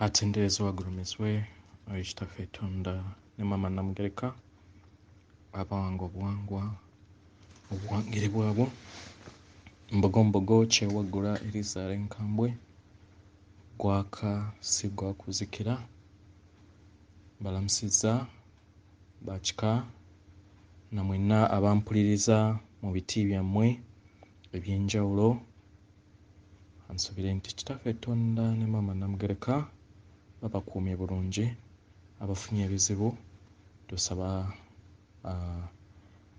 Atenderezwa agulumizibwe ekitaffe Katonda ne Maama Namugereka abawanga obuwangire bwabwo mbogombogo kyewaggula Erizaala enkambwe gwaka si gwakuzikira balamusizza bakika na mwenna abampuliriza mu biti byammwe eby'enjawulo ansubire nti kitaffe Katonda ne Maama Namugereka babakuumye bulungi abafunye ebizibu tusaba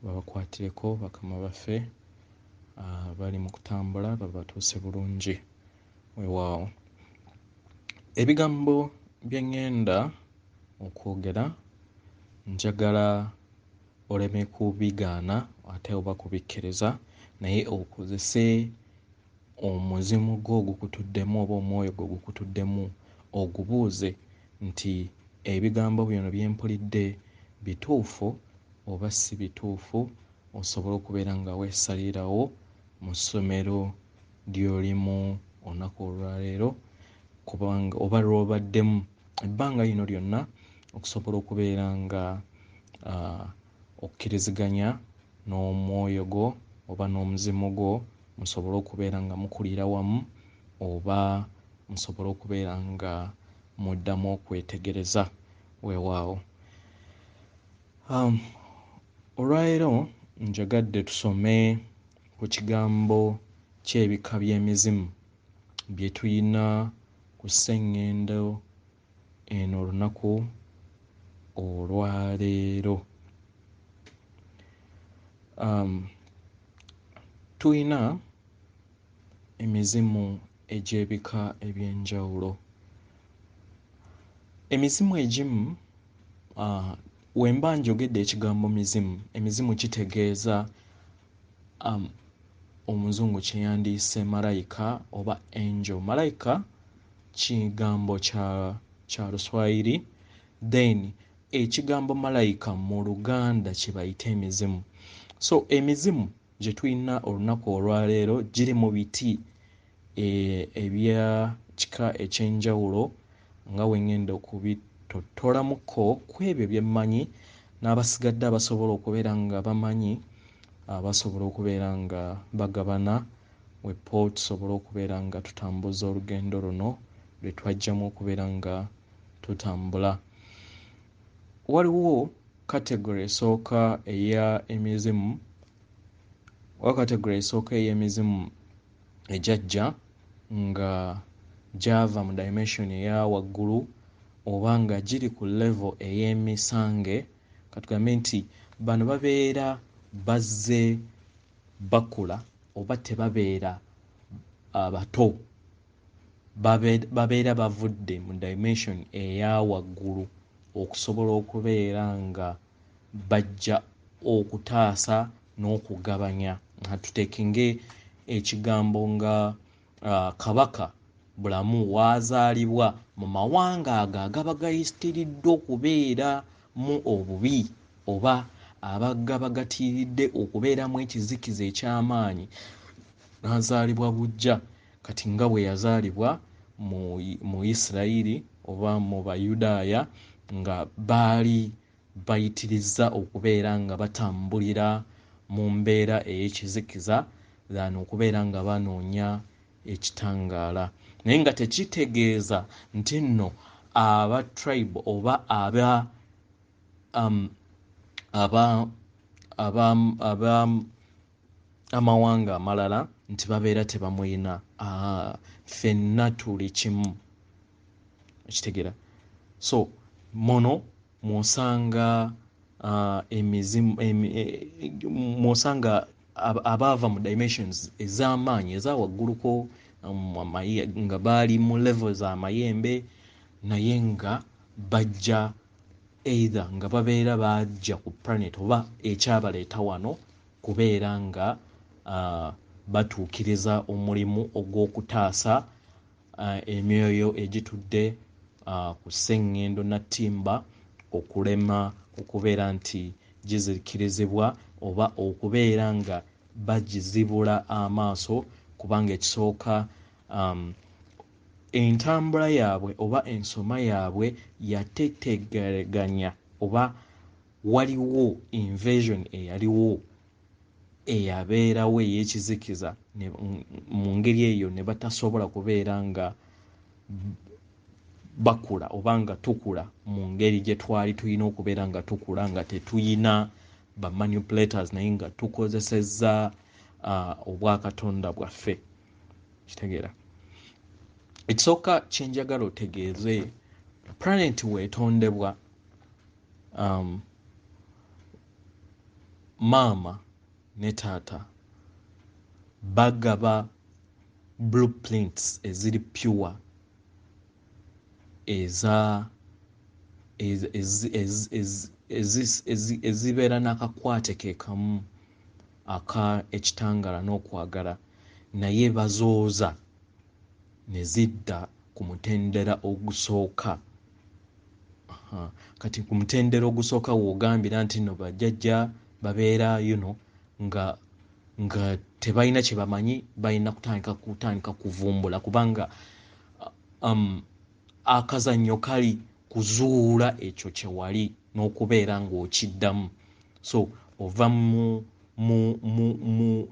babakwatireko bakama baffe bali mu kutambula babatuuse bulungi weewaawo. Ebigambo bye ŋŋenda okwogera njagala oleme kubigaana ate oba kubikkiriza naye okozese omuzimu gwo ogukutuddemu oba omwoyo gwo ogukutuddemu ogubuuze nti ebigambo bino bye mpulidde bituufu oba si bituufu osobola okubeera nga weesalirawo mu ssomero ly'olimu olunaku olwaleero kubanga oba lw'obaddemu ebbanga lino lyonna okusobola okubeera nga okkiriziganya n'omwoyo gwo oba n'omuzimu gwo musobole okubeera nga mukulira wamu oba musobole okubeera nga muddamu okwetegereza weewaawo. Olwaleero njagadde tusome ku kigambo ky'ebika by'emizimu bye tuyina ku sseŋŋendo eno olunaku olwaleero. Tuyina emizimu egy'ebika eby'enjawulo. Emizimu egimu we mba njogedde ekigambo mizimu, emizimu kitegeeza Omuzungu kye yandiise malayika oba angel. Malayika kigambo kya Luswayiri, then ekigambo malayika mu Luganda kye bayita emizimu. So emizimu gye tuyina olunaku olwaleero giri mu biti ebya kika eky'enjawulo nga we ŋŋenda okubitottolamuko ku ebyo bye mmanyi n'abasigadde abasobola okubeera nga bamanyi basobola okubeera nga bagabana wepo tusobole okubeera nga tutambuza olugendo luno lwe twajjamu okubeera nga tutambula. Waliwo kategori esooka ey'emizimu ejajja nga gyava mu dimension eya waggulu oba nga giri ku level ey'emisange katugambe nti bano babeera bazze bakula oba tebabeera abato babeera bavudde mu dimension eya waggulu okusobola okubeera nga bajja okutaasa n'okugabanya tuteekinge ekigambo nga kabaka bulamu waazaalibwa mu mawanga ago agaba gayisitiridde okubeera mu obubi oba abagaba gatiiridde okubeeramu ekizikiza eky'amaanyi n'azaalibwa bujja kati nga bwe yazaalibwa mu Isirayiri oba mu Bayudaaya nga baali bayitirizza okubeera nga batambulira mu mbeera ey'ekizikiza lano okubeera nga banoonya ekitangaala naye nga tekitegeeza nti nno aba tribe oba amawanga amalala nti babeera tebamwina. Ffenna tuli kimu ekitegeera. So muno mw'osanga mw'osanga abaava mu dimensions ez'amaanyi eza wagguluko nga baali mu level z'amayembe naye nga bajja either nga babeera bajja ku planet oba ekyabaleeta wano kubeera nga batuukiriza omulimu ogw'okutaasa emyoyo egitudde ku sseŋŋendo nattimba okulema okubeera nti gizirikirizibwa oba okubeera nga bagizibula amaaso kubanga ekisooka entambula yaabwe oba ensoma yaabwe yatetegeraganya oba waliwo invasion eyaliwo eyabeerawo ey'ekizikiza mu ngeri eyo ne batasobola kubeera nga bakula oba nga tukula mu ngeri gye twali tulina okubeera nga tukula nga tetuyina ba manipulators naye nga tukozesezza obwakatonda bwaffe kitegeera. Ekisooka kye njagala otegeeze planet weetondebwa maama ne taata bagaba blueprints eziri pure ezibeera n'akakwate ke kamu aka ekitangala n'okwagala naye bazooza ne zidda ku mutendera ogusooka. Kati ku mutendera ogusooka w'ogambira nti no bajjajja babeera nga tebalina kye bamanyi balina kutandika kuvumbula kubanga akazannyo kali kuzuula ekyo kye wali n'okubeera ng'okiddamu. So ova mu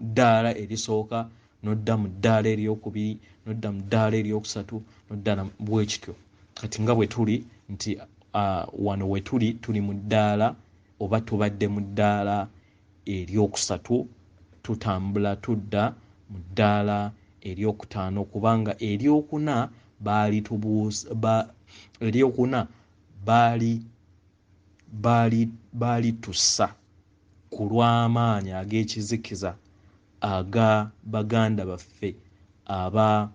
ddaala erisooka n'odda mu ddaala eryokubiri n'odda mu ddaala eryokusatu n'oddala bwe kityo. Kati nga bwe tuli nti wano we tuli mu ddaala oba tubadde mu ddaala eryokusatu tutambula tudda mu ddaala eryokutaano kubanga eryokuna baali tussa ku lw'amaanyi ag'ekizikiza aga baganda baffe aba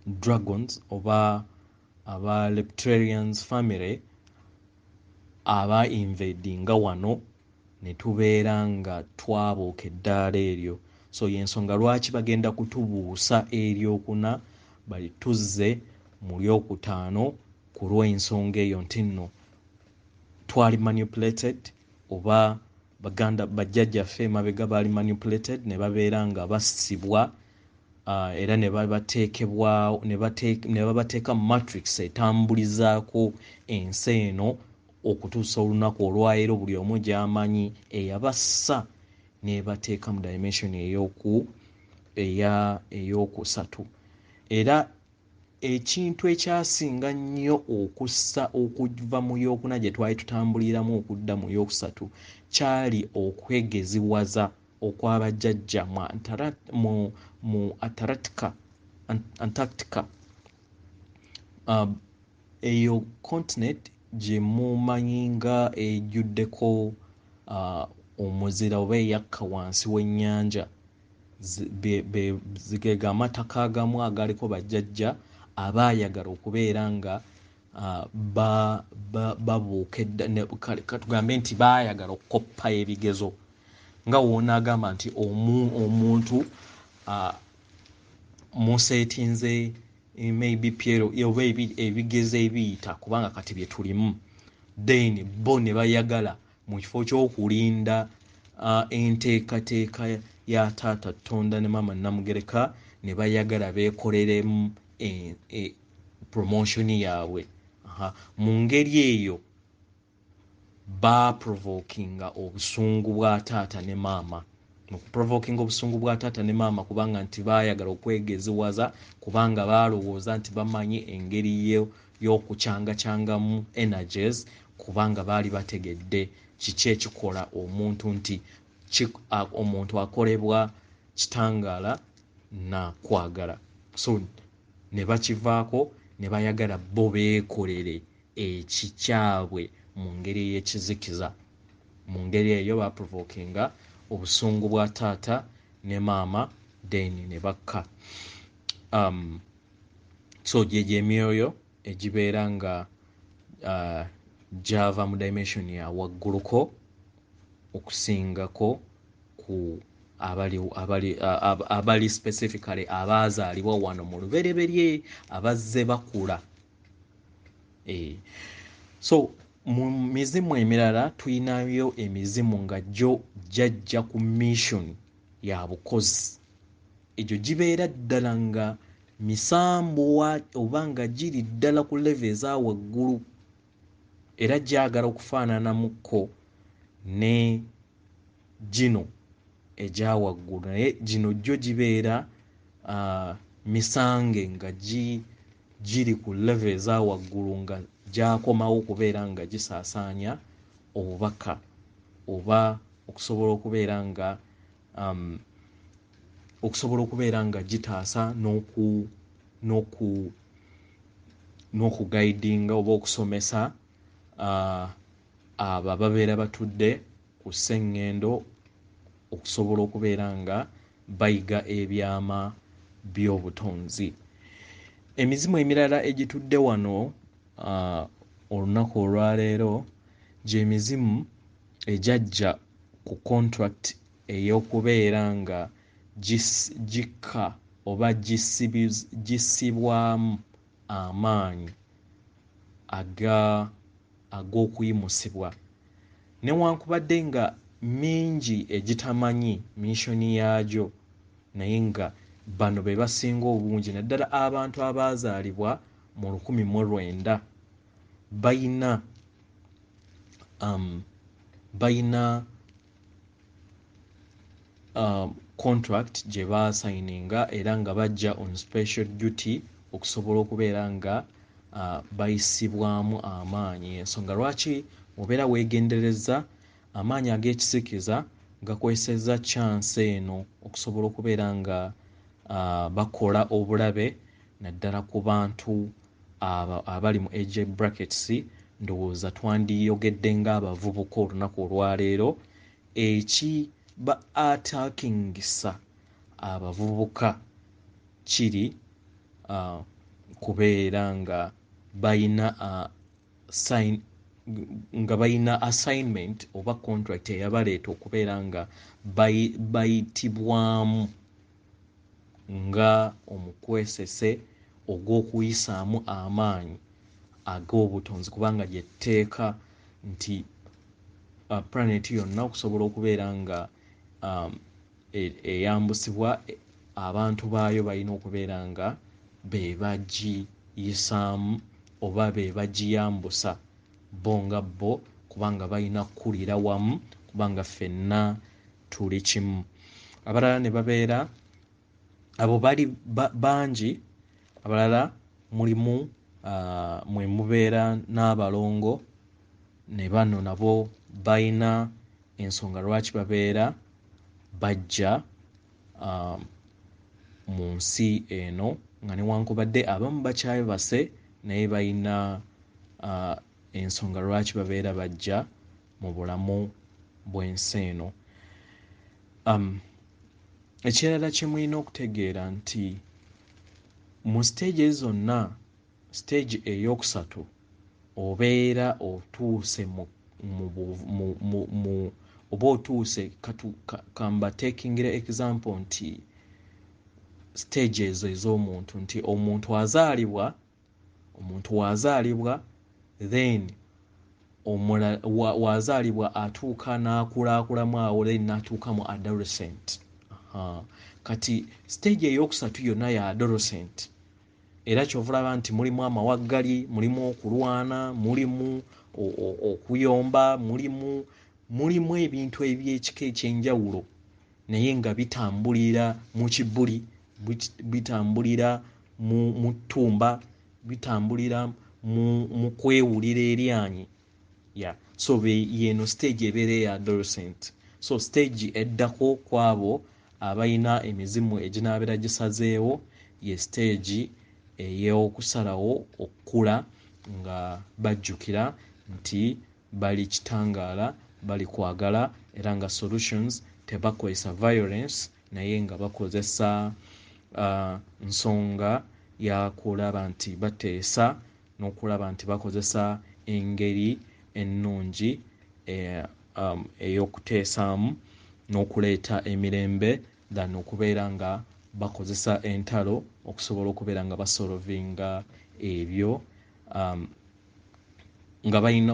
dragons oba aba reptilians family aba invadinga wano ne tubeera nga twabuuka eddaala eryo. So y'ensonga lwaki bagenda kutubuusa eryokuna bali tuzze mu lyokutaano ku lw'ensonga eyo nti nno twali manipulated oba baganda bajjajjaffe emabega baali manipulated ne babeera nga bassibwa era ne babateekebwawo ne babateeka mu matrix etambulizaako ensi eno okutuusa olunaku olwaleero buli omu gy'amanyi eyabassa n'ebateeka mu dimension ey'okusatu. Era ekintu ekyasinga nnyo okussa okuva mu yokuna gye twali tutambuliramu okudda mu yokusatu kyali okwegeziwaza okw'abajjajja mu Antarctica. Eyo continent gye mumanyi nga ejjuddeko omuzira oba eyakka wansi w'ennyanja zigega amataka agamu agaliko bajjajja abaayagala okubeera nga babuuka tugambe nti baayagala okukoppa ebigezo nga woonaagamba nti omuntu museetinze maybe Piero oba ebigezo ebiyita kubanga kati bye tulimu then bo ne bayagala mu kifo ky'okulinda enteekateeka ya taata Tonda ne maama Namugereka ne bayagala beekoleremu promotion yaabwe. Mu ngeri eyo baprovokinga obusungu bwa taata ne maama okuprovokinga obusungu bwa taata ne maama kubanga nti baayagala okwegeziwaza kubanga baalowooza nti bamanyi engeri y'okucangacyangamu energies kubanga baali bategedde kiki ekikola omuntu nti omuntu akolebwa kitangaala na kwagala. So ne bakivaako ne bayagala bo beekolere ekikyabwe mu ngeri ey'ekizikiza. Mu ngeri eyo baprovokinga obusungu bwa taata ne maama then ne bakka. So gye emyoyo egibeera nga gyava mu dimension ya wagguluko okusingako ku abali specifically abaazaalibwa wano mu lubereberye abazze bakula. So mu mizimu emirala tuyinayo emizimu nga gyo jjajja ku mission ya bukozi. Egyo gibeera ddala nga misambo oba nga giri ddala ku level eza waggulu era gyagala okufaananamukko ne gino egya waggulu, naye gino gyo gibeera misange nga giri ku level eza waggulu nga gyakomawo okubeera nga gisaasaanya obubaka oba okusobola okubeera nga gitaasa n'okugaidinga oba okusomesa abo ababeera batudde ku sseŋŋendo okusobola okubeera nga bayiga ebyama by'obutonzi. Emizimu emirala egitudde wano olunaku olwaleero gy'emizimu egyajja ku contract ey'okubeera nga gikka oba gisibwamu amaanyi ag'okuyimusibwa, newankubadde nga mingi egitamanyi missoni yaagyo, naye nga bano be basinga obungi naddala abantu abaazaalibwa mu 1900 bayina contract gye baasayininga era nga bajja on special duty okusobola okubeera nga bayisibwamu amaanyi. Ensonga lwaki obeera weegendereza amaanyi ag'ekisikiza gakozesezza chance eno okusobola okubeera nga bakola obulabe naddala ku bantu abali mu age brackets. Ndowooza twandiyogedde ng'abavubuka olunaku olwaleero ekiba attackingisa abavubuka kiri kubeera nga bayina assignment oba contract eyabaleeta okubeera nga bayitibwamu nga omukwesese ogw'okuyisaamu amaanyi ag'obutonzi, kubanga gyetteeka nti planet yonna okusobola okubeera nga eyambusibwa, abantu baayo balina okubeera nga be bagiyisaamu oba be bagiyambusa bo nga bo, kubanga balina kukulira wamu, kubanga ffenna tuli kimu. Abalala ne babeera abo bali bangi, abalala mulimu mwe mubeera n'abalongo, ne bano nabo bayina ensonga lwaki babeera bajja mu nsi eno nga newankubadde abamu bakyabase naye bayina ensonga lwaki babeera bajja mu bulamu bw'ensi eno. Ekirala kye mulina okutegeera nti mu stage zonna, stage ey'okusatu obeera otuuse oba otuuse kamba takingira example nti stage ezo ez'omuntu nti omuntu wazaalibwa then wazaalibwa atuuka n'akulaakulamu awo then n'atuuka mu adolescent. Kati stage ey'okusatu yonna ya adolescent, era kyovulaba nti mulimu amawaggali, mulimu okulwana, mulimu okuyomba, mulimu ebintu eby'ekika ekyenjawulo naye nga bitambulira mu kibuli, bitambulira mu ttumba, bitambulira mu kwewulira eryanyi. So yeno stage ebeera eya adolescent. So stage eddako kwabo abalina emizimu eginaabeera gisazeewo ye stage ey'okusalawo okukula nga bajjukira nti bali kitangaala, bali kwagala, era nga solutions tebakozesa violence naye nga bakozesa nsonga ya kulaba nti bateesa n'okulaba nti bakozesa engeri ennungi ey'okuteesaamu n'okuleeta emirembe than okubeera nga bakozesa entalo okusobola okubeera nga basolovinga ebyo nga balina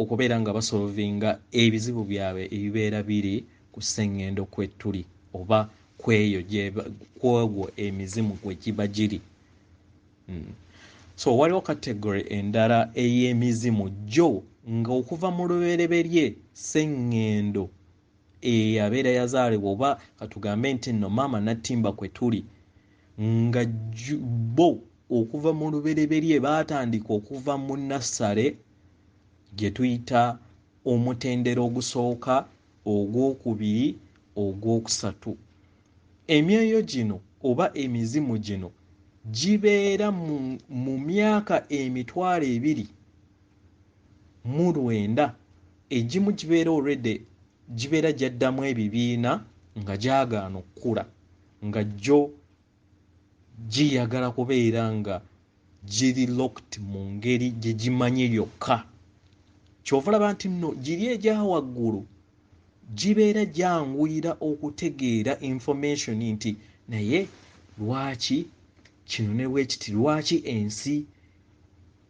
okubeera nga basolovinga ebizibu byabwe ebibeera biri ku sseŋŋendo kwe tuli oba kweyo kwogwo emizimu gwe giba giri. So waliwo category endala ey'emizimu gyo nga okuva mu lubereberye sseŋŋendo abeera yazaalibwa oba katugambe nti nno maama Nabimba kwe tuli nga bo okuva mu lubereberye baatandika okuva mu nassale gye tuyita omutendera ogusooka, ogwokubiri, ogwokusatu. Emyoyo gino oba emizimu gino gibeera mu myaka 29,000. Egimu gibeera already gibeera gyaddamu ebibiina nga gyagaana okukula, nga gyo giyagala kubeera nga giri locked mu ngeri gye gimanyi yokka. Kyova olaba nti nno giri egya waggulu gibeera gyanguyira okutegeera information nti naye lwaki kino ne bwe kiti, lwaki ensi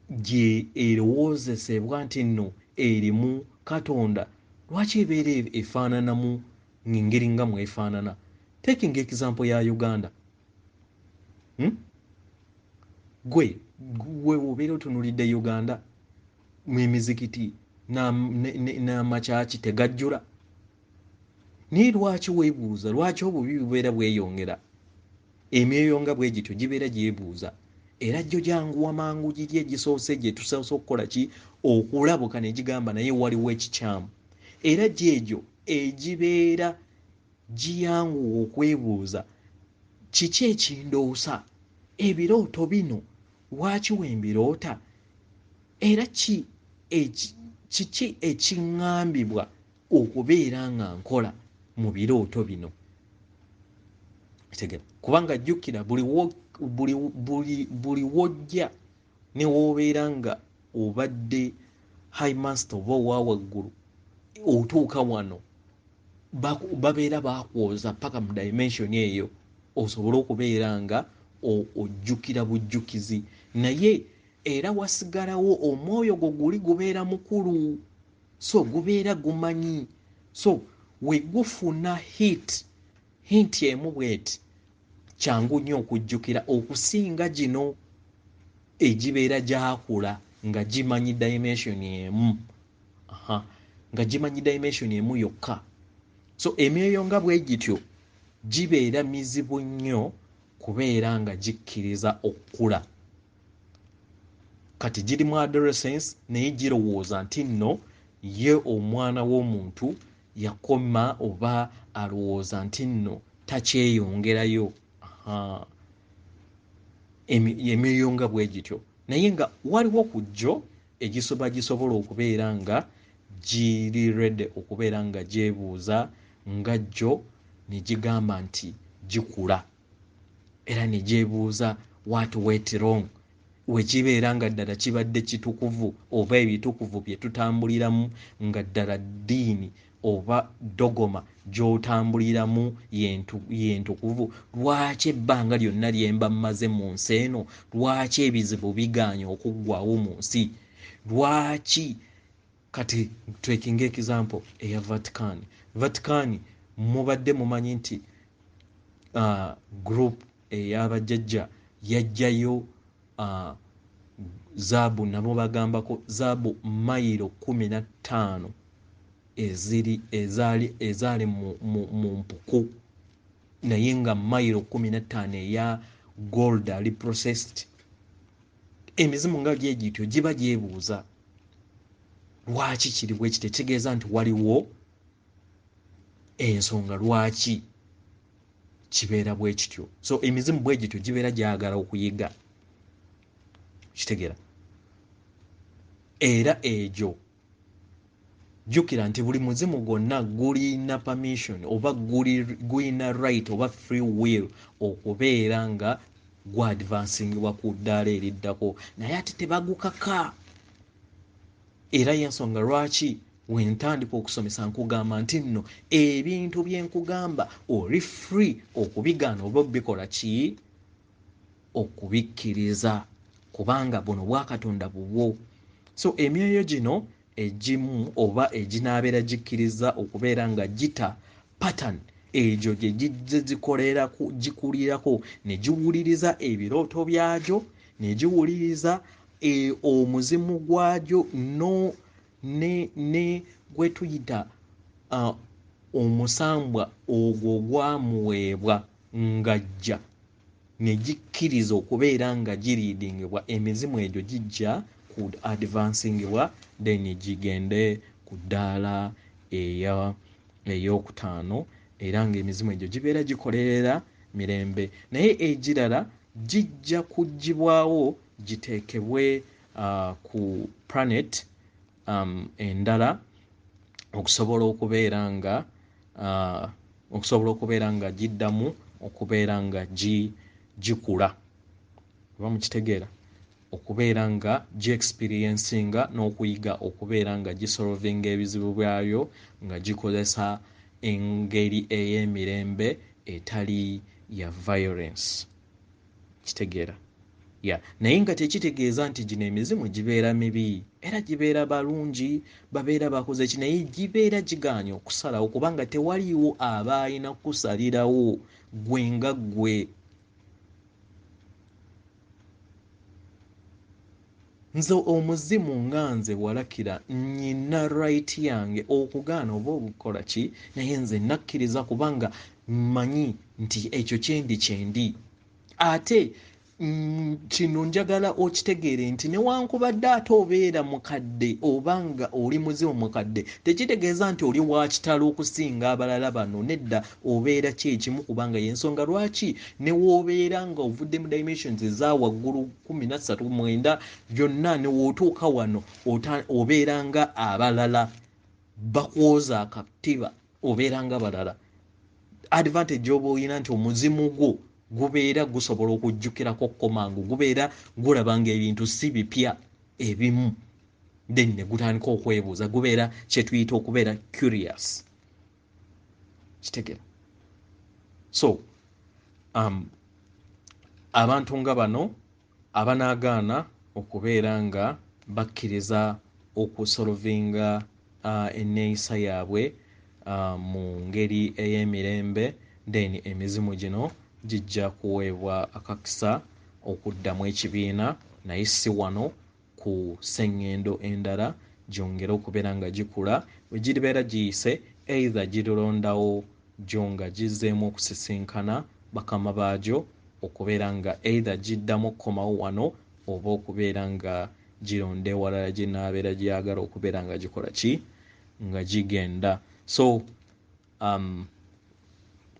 gye erowoozesebwa nti nno erimu Katonda, lwaki ebeera efaananamu ngeri nga mwefaanana. Taking example ya Uganda. Gwe obeera otunuulidde Uganda mu emizikiti n'amakyaki tegajjula. Naye lwaki weebuuza lwaki obubi bubeera bweyongera? Emyoyo nga bwe gityo gibeera gyebuuza, era gyo gyanguwa mangu giri egisoose gye tusoose okukola ki? Okulabuka ne gigamba naye waliwo ekikyamu. Era gyegyo egibeera giyanguwa okwebuuza kiki ekindoosa, ebirooto bino lwaki wembiroota, era kiki ekiŋŋambibwa okubeera nga nkola mu birooto bino. Kubanga jjukira buli wojja ne woobeera nga obadde high master oba owa waggulu, otuuka wano babeera bakwoza paka mu dimension eyo osobole okubeera nga ojjukira bujjukizi, naye era wasigalawo omwoyo gwo guli gubeera mukulu, so gubeera gumanyi. So wegufuna hint emu bweti kyangu nnyo okujjukira okusinga gino egibeera gyakula nga gimanyi dimension emu, nga gimanyi dimension emu yokka. So emyoyo nga bwe gityo gibeera mizibu nnyo kubeera nga gikkiriza okukula. Kati giri mu adolescence naye girowooza nti nno ye omwana w'omuntu yakoma oba alowooza nti nno takyeyongerayo. Emyoyo nga bwe gityo, naye nga waliwo ku gyo gisobola okubeera nga giri ready okubeera nga gyebuuza nga gyo ne gigamba nti gikula, era ne gyebuuza what went wrong, wekibeera nga ddala kibadde kitukuvu oba ebitukuvu bye tutambuliramu nga ddala ddiini oba dogoma gy'otambuliramu yentukuvu. Lwaki ebbanga lyonna lyemba mmaze mu nsi eno, lwaki ebizibu biganye okuggwawo mu nsi, lwaki? Kati taking example eya Vatican mubadde mumanyi nti group ey'abajjajja yajjayo zaabu, nabo bagambako zaabu mayiro 15 ezaali mu mpuku, naye nga mayiro 15 eya gold ali processed. Emizimu nga gyegityo giba gyebuuza lwaki kiri bwe kiti, kitegeeza nti waliwo ensonga lwaki kibeera bwe kityo. So emizimu bwe gityo gibeera gyagala okuyiga, kitegeera. Era egyo jjukira nti buli muzimu gwonna gulina permission oba gulina right oba free will okubeera nga gwadvancingibwa ku ddaala eriddako, naye ate tebagukaka. Era y'ensonga lwaki wentandika okusomesa nkugamba nti nno ebintu bye nkugamba oli free okubigaana oba obikola ki? Okubikkiriza, kubanga buno bwa Katonda bubwo. So emyoyo gino egimu oba eginaabeera gikkiriza okubeera nga gita pattern egyo gye gijja gikulirako ne giwuliriza ebirooto byagyo ne giwuliriza omuzimu gwagyo ne gwe tuyita omusambwa ogwo gwamuweebwa ng'ajja ne gikkiriza okubeera nga giriidingibwa emizimu egyo gijja ku advancingibwa then gigende ku ddaala ey'okutaano era ng'emizimu egyo gibeera gikolerera mirembe naye egirala gijja kuggyibwawo giteekebwe ku planet endala okusobola okubeera nga giddamu okubeera nga gikula oba mukitegeera okubeera nga gi-experiencinga n'okuyiga okubeera nga gisolvinga ebizibu byayo nga gikozesa engeri ey'emirembe etali ya violence kitegeera naye nga tekitegeeza nti gino emizimu gibeera mibi era gibeera balungi babeera bakoze ki naye gibeera gigaanye okusalawo kubanga tewaliiwo aba alina kusalirawo gwe nga ggwe nze omuzimu nga nze walakira nyina right yange okugaana oba okukola ki naye nze nakkiriza kubanga mmanyi nti ekyo kyendi ate kino njagala okitegeere nti newankubadde ate obeera mukadde obanga oli muzimu mukadde tekitegeeza nti oli wakitalo okusinga abalala bano nedda obeera kyekimu kubanga yensonga lwaki newoobeera nga ovudde mu dimensions ezawaggulu 13 byonna newootuuka wano obeera nga abalala bakwoza akatiba obeera nga balala advantage oba olina nti omuzimu gwo gubeera gusobola okujjukirako komangu gubeera gulabanga ebintu si bipya ebimu then ne gutandika okwebuuza gubeera kyetuyita okubeera curious kitegera so abantu nga bano abanaagaana okubeera nga bakkiriza okusolvinga enneeyisa yaabwe mu ngeri ey'emirembe then emizimu gino gijja kuweebwa akakisa okuddamu ekibiina naye si wano ku sseŋŋendo endala gyongere okubeera nga gikula bwe giribeera giyise either girilondawo gyo nga gizzeemu okusisinkana bakama baagyo okubeera nga either giddamu okkomawo wano oba okubeera nga gironda ewalala ginaabeera gyagala okubeera nga gikola ki nga gigenda so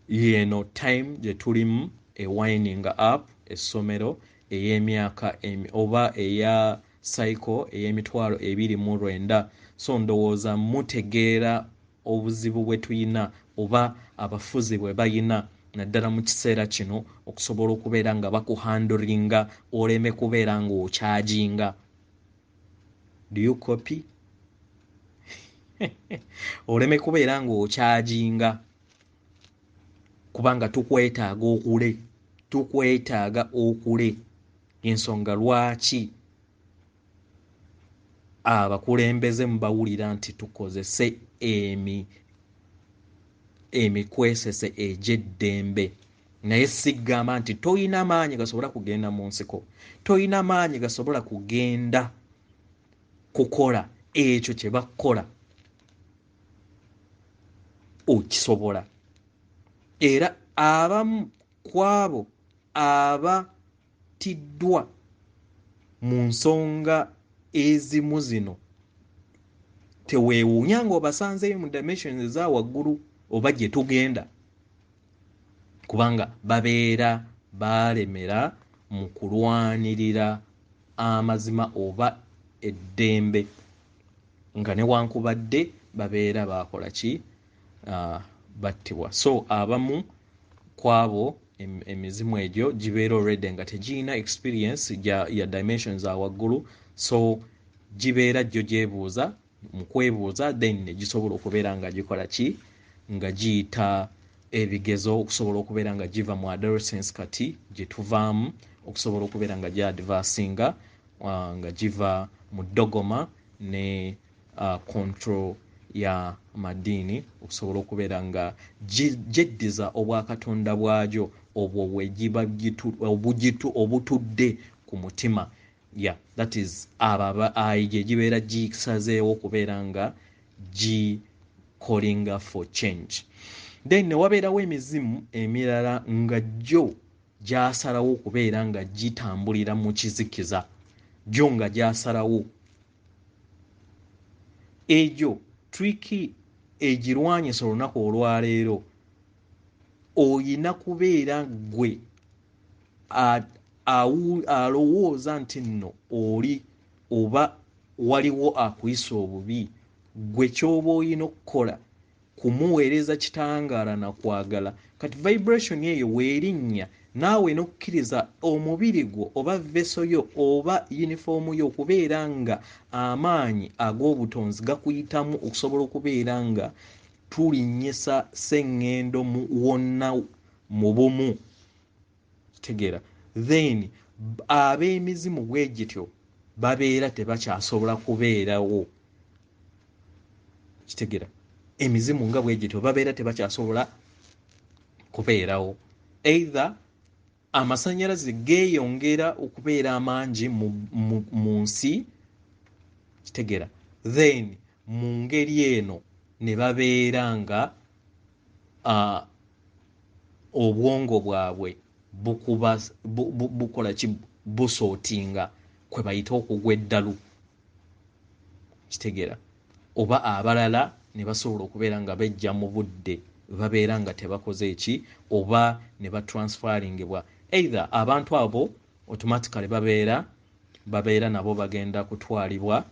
yeno time gye tulimu ewinding up essomero ey'emyaka oba eya cycle ey'emitwalo 29 so ndowooza mutegeera obuzibu bwe tuyina oba abafuzi bwe bayina naddala mu kiseera kino okusobola okubeera nga bakuhandolinga oleme kubeera nga okyajinga do you copy oleme kubeera nga okyajinga kubanga tukwetaaga okule ensonga lwaki abakulembeze mubawulira nti tukozese emikwesese egy'eddembe naye sigamba nti toyina maanyi gasobola kugenda mu nsiko toyina maanyi gasobola kugenda kukola ekyo kye bakola okisobola era abamu kwabo abatiddwa mu nsonga ezimu zino teweewuunya ng'obasanzeyo mu dimensions eza waggulu oba gye tugenda kubanga babeera balemera mu kulwanirira amazima oba eddembe nga newankubadde babeera bakola ki battibwa so abamu kwabo emizimu egyo gibeera already nga tegirina experience ya dimensions za waggulu so gibeera jjo gyebuuza mu kwebuuza then ne gisobola okubeera nga gikola ki nga giyita ebigezo okusobola okubeera nga giva mu adolescence kati gye tuvaamu okusobola okubeera nga gyadvancinga nga giva mu ddogoma ne control ya madiini okusobola okubeera nga jeddiza obwakatonda bwajo obwo wegiba obutudde ku mutima. Yeah, that is gye gibeera gisazeewo okubeera nga calling for change. Then ne wabeerawo emizimu emirala nga gyo gyasalawo okubeera nga gitambulira mu kizikiza, gyo nga gyasalawo. Egyo triki egirwanyisa olunaku olwaleero oyina kubeera gwe alowooza nti nno oli oba waliwo akuyisa obubi, gwe ky'oba olina okukola kumuweereza kitangaala na kwagala. Kati vibration eyo weerinnya naawe n'okkiriza omubiri gwo oba veso yo oba yunifoomu yo okubeera nga amaanyi ag'obutonzi gakuyitamu okusobola okubeera nga tulinnyisa sseŋŋendo wonna mu bumu. Kitegeera? Then ab'emizimu bwe gityo babeera tebakyasobola kubeerawo. Kitegeera? Emizimu nga bwe gityo babeera tebakyasobola kubeerawo. Either amasannyalaze geeyongera okubeera amangi mu nsi, kitegeera, then mu ngeri eno ne babeera nga obwongo bwabwe bukola ki, busootinga, kwe bayita okugwa eddalu. Kitegeera? Oba abalala ne basobola okubeera nga bejja mu budde, babeera nga tebakoze eki, oba ne batransferingibwa. Either abantu abo automatically babeera nabo bagenda kutwalibwa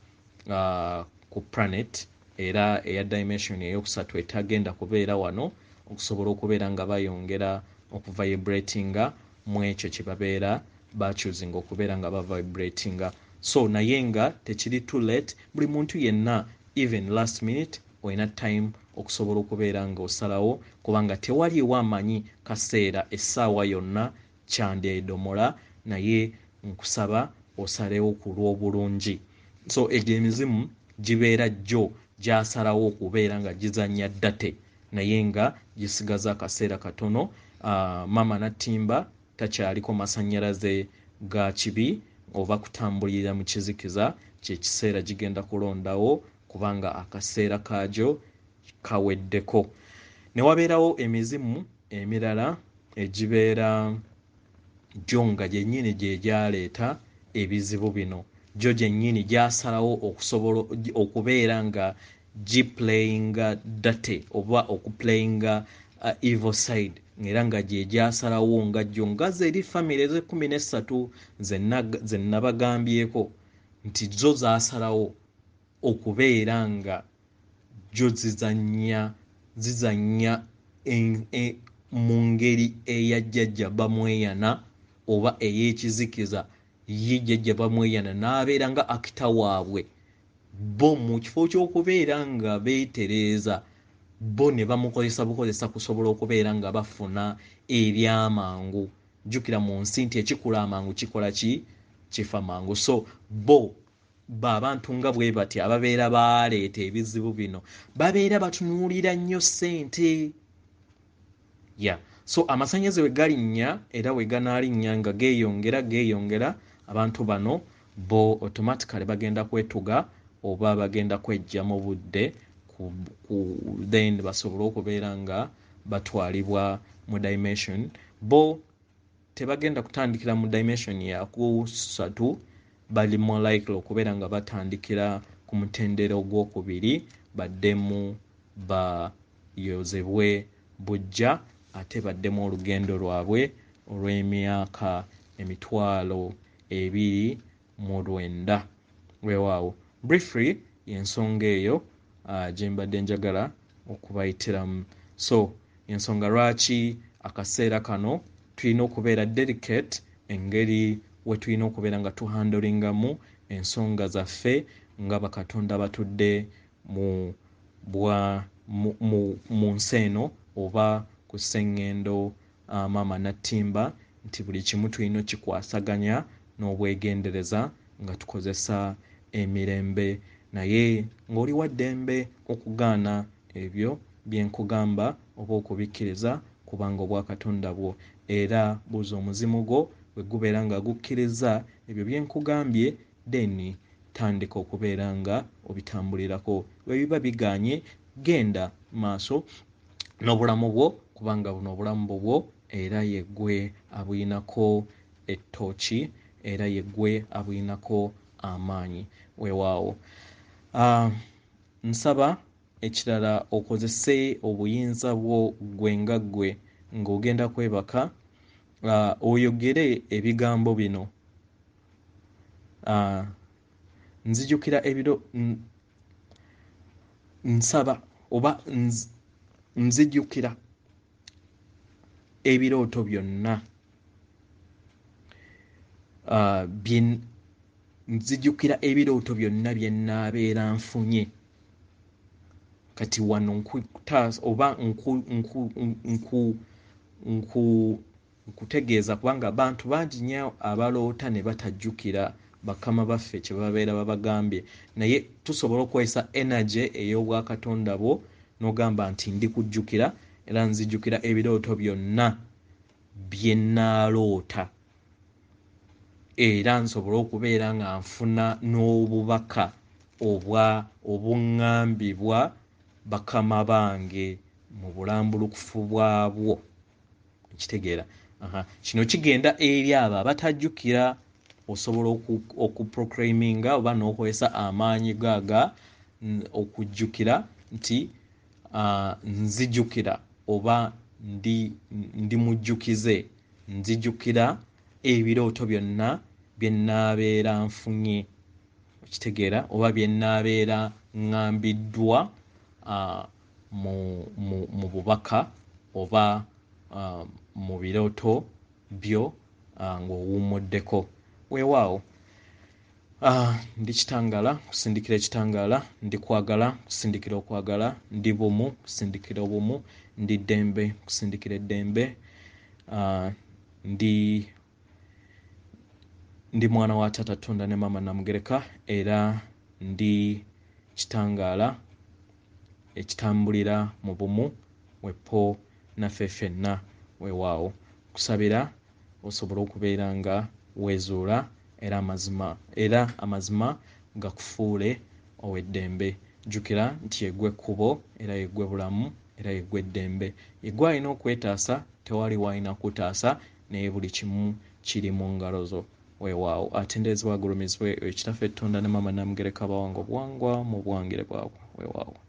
ku planet era eya dimension eyokusatu etagenda kubeera wano, okusobola okubeera nga bayongera okuvibratinga mu ekyo kye babeera bachoosing okubeera nga bavibratinga. So naye nga tekiri too late, buli muntu yenna even last minute olina time okusobola okubeera nga osalawo, kubanga tewaliwo amanyi kaseera essaawa yonna kyandyedomola, naye nkusaba osalewo ku lw'obulungi. So egyo emizimu gibeera gyo gyasalawo okubeera nga gizannya ddate, naye nga gisigaza akaseera katono. Mama Nabimba takyaliko masannyalaze ga kibi oba kutambulira mu kizikiza, kyekiseera gigenda kulondawo kubanga akaseera kagyo kaweddeko. Ne wabeerawo emizimu emirala egibeera gyo nga gyennyini gye gyaleeta ebizibu bino, gyo gyennyini gyasalawo okusobola okubeera nga giplayinga date oba okuplayinga evil side, era nga gye gyasalawo nga gyo nga zeri famire ze13 ze nabagambyeko nti zo zaasalawo okubeera nga gyo zizannya mu ngeri eya jjajja bamweyana oba ey'ekizikiza, ye jjajja bamweyana n'abeera nga akita waabwe, bo mu kifo ky'okubeera nga beetereeza bo ne bamukozesa kusobola okubeera nga bafuna ebyamangu. Jjukira mu nsi nti ekikula amangu kikola ki? Kifa mangu. So bo abantu nga bwe bati ababeera baaleeta ebizibu bino babeera batunuulira nnyo ssente. Yeah. So amasannyalaze we galinnya era we ganaalinnya nga geeyongera, abantu bano bo automatically bagenda kwetuga oba bagenda kwejja mu budde then basobole okubeera nga batwalibwa mu dimension. Bo tebagenda kutandikira mu dimension ya kusatu, bali more likely okubeera nga batandikira ku mutendera ogwokubiri, baddemu bayozebwe bujja, ate baddemu olugendo lwabwe olw'emyaka 29,000 weewaawo. Briefly y'ensonga eyo gye mbadde njagala okubayitiramu. So ensonga lwaki akaseera kano tulina okubeera delicate engeri we tulina okubeera nga tuhandolingamu ensonga zaffe nga bakatonda batudde mu nsi eno oba ku sseŋŋendo Maama Nabimba, nti buli kimu tulina kikwasaganya n'obwegendereza nga tukozesa emirembe naye ng'oli wa ddembe okugaana ebyo bye nkugamba oba okubikkiriza kubanga obwa Katonda bwo, era buuza omuzimu gwo bwe gubeera nga gukkiriza ebyo bye nkugambye, then tandika okubeera nga obitambulirako. Bwe biba bigaanye, genda maaso n'obulamu bwo kubanga buno obulamu bwo era yeggwe abuyinako ettooki era yeggwe abuyinako amaanyi. Weewaawo. Nsaba ekirala okozese obuyinza bwo gwe nga ggwe ng'ogenda kwebaka, oyogere ebigambo bino. Nzijukira ebiro nsaba oba nzijukira ebirooto byonna nzijukira ebirooto byonna bye nnaabeera nfunye. Kati wano nkutaasa oba nkutegeeza kubanga abantu bangi nnyo abaloota ne batajjukira bakama baffe kye babeera babagambye, naye tusobola okukozesa energy ey'obwakatonda bwo n'ogamba nti ndi kujjukira era nzijjukira ebirooto byonna bye nnaaloota, era nsobola okubeera nga nfuna n'obubaka obuŋŋambibwa bakama bange mu bulambulukufu bwabwo. Kitegeera? Kino kigenda eri abo abatajjukira. Osobola okuproclaiminga oba n'okozesa amaanyi gaaga okujjukira nti nzijjukira oba ndi mujjukize, nzijjukira ebirooto byonna bye nnaabeera nfunye. Okitegeera? Oba bye nnaabeera ŋŋambiddwa mu bubaka oba mu birooto byo ng'owummuddeko. Weewaawo. Ndi kitangaala kusindikira ekitangaala, ndi kwagala kusindikira okwagala, ndi bumu kusindikira obumu, ndi ddembe kusindikira eddembe, ndi mwana wa Taata Katonda ne Maama Namugereka, era ndi kitangaala ekitambulira mu bumu wepo naffe ffenna. Weewaawo. Kusabira osobola okubeera nga weezuula era amazima gakufuule ow'eddembe. Jjukira nti yeggwe kkubo era yeggwe bulamu era yeggwe eddembe. Yeggwe alina okwetaasa, tewali w'alina kutaasa, naye buli kimu kiri mu ngalo zo. Weewaawo. Atendeezebwa agulumizibwe Kitaffe Katonda ne Maama Namugereka bawanga obuwangwa mu buwangire bwabwe. Weewaawo.